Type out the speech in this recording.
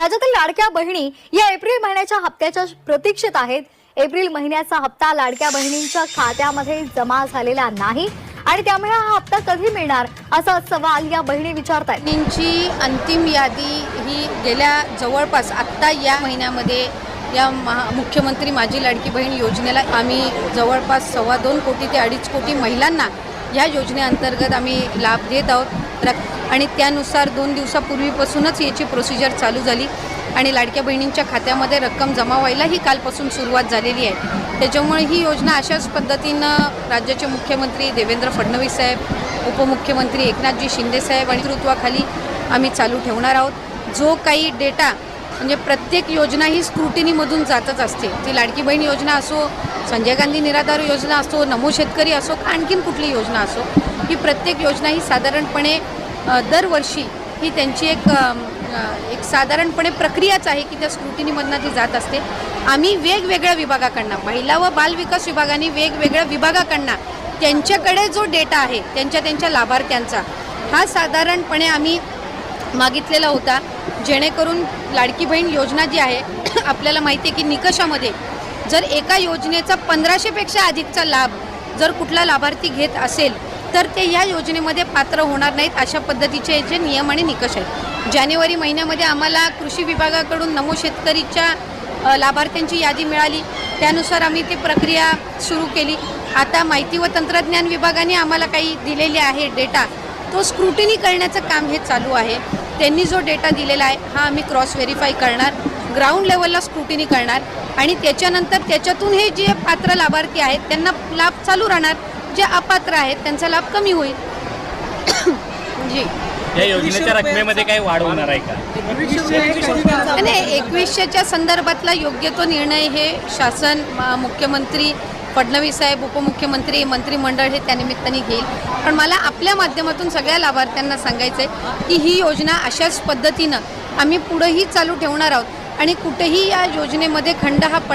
राज्यातील लाडक्या बहिणी या एप्रिल महिन्याच्या हप्त्याच्या प्रतीक्षेत आहेत। एप्रिल महिन्याचा हप्ता लाडक्या बहिणींच्या खात्यामध्ये जमा झालेला नाही आणि त्यामुळे हा हप्ता कधी मिळणार असा सवाल या बहिणी विचारतात। बहिणींची अंतिम यादी ही गेल्या जवळपास आत्ता या महिन्यामध्ये या मुख्यमंत्री माझी लाडकी बहीण योजनेला आम्ही जवळपास 2.25 कोटी ते 2.5 कोटी महिलांना या योजनेअंतर्गत आम्ही लाभ देत आहोत आणि त्यानुसार 2 दिवसापूर्वीपासूनच याची प्रोसिजर चालू झाली आणि लाडक्या बहिणींच्या खात्यामध्ये रक्कम जमा व्हायला ही कालपासून सुरुवात झालेली आहे। त्याच्यामुळे ही योजना अशाच पद्धतीनं राज्याचे मुख्यमंत्री देवेंद्र फडणवीस साहेब, उपमुख्यमंत्री एकनाथजी शिंदे साहेब आणि नेतृत्वाखाली आम्ही चालू ठेवणार आहोत। जो काही डेटा म्हणजे प्रत्येक योजना ही स्क्रुटिनीमधून जातच असते, ती लाडकी बहीण योजना असो, संजय गांधी निराधार योजना असो, नमो शेतकरी असो, आणखीन कुठली योजना असो, ही प्रत्येक योजना ही साधारणपणे दरवर्षी ही त्यांची एक साधारणपणे प्रक्रियाच आहे की त्या स्क्रुटिनीमधनं ती जात असते। आम्ही वेगवेगळ्या विभागाकडनं, महिला व बाल विकास विभागाने वेगवेगळ्या विभागाकडनं त्यांच्याकडे जो डेटा आहे त्यांच्या लाभार्थ्यांचा हा साधारणपणे आम्ही मागितलेला होता, जेणेकरून लाडकी बहीण योजना जी आहे आपल्याला माहिती आहे की निकषामध्ये जर एका योजनेचा 1500पेक्षा अधिकचा लाभ जर कुठला लाभार्थी घेत असेल तर ते या योजनेमध्ये पात्र होणार नाहीत, अशा पद्धतीचे जे नियम आणि निकष आहेत। जानेवारी महिन्यामध्ये आम्हाला कृषी विभागाकडून नमो शेतकरीच्या लाभार्थ्यांची यादी मिळाली, त्यानुसार आम्ही ती प्रक्रिया सुरू केली। आता माहिती व तंत्रज्ञान विभागाने आम्हाला काही दिलेले आहे डेटा, तो स्क्रुटिनी करण्याचं काम हे चालू आहे। त्यांनी जो डेटा दिलेला आहे हा आम्ही क्रॉस व्हेरीफाय करणार, ग्राउंड लेवलला स्क्रुटिनी करणार आणि त्याच्यानंतर त्याच्यातून हे जे पात्र लाभार्थी आहेत त्यांना लाभ चालू राहणार, जे अपात्र आहेत त्यांचा लाभ कमी होईल। जी या योजनेच्या रकमेमध्ये काही वाढ होणार आहे का? नाही, 2100च्या संदर्भातला योग्य तो निर्णय हे शासन, मुख्यमंत्री फडणवीस साहेब, उपमुख्यमंत्री, मंत्रिमंडळ हे त्यानिमित्ताने घेईल। पण मला आपल्या माध्यमातून सगळ्या लाभार्थ्यांना सांगायचं आहे की ही योजना अशाच पद्धतीनं आम्ही पुढेही चालू ठेवणार आहोत आणि कुठेही या योजनेमध्ये खंड हा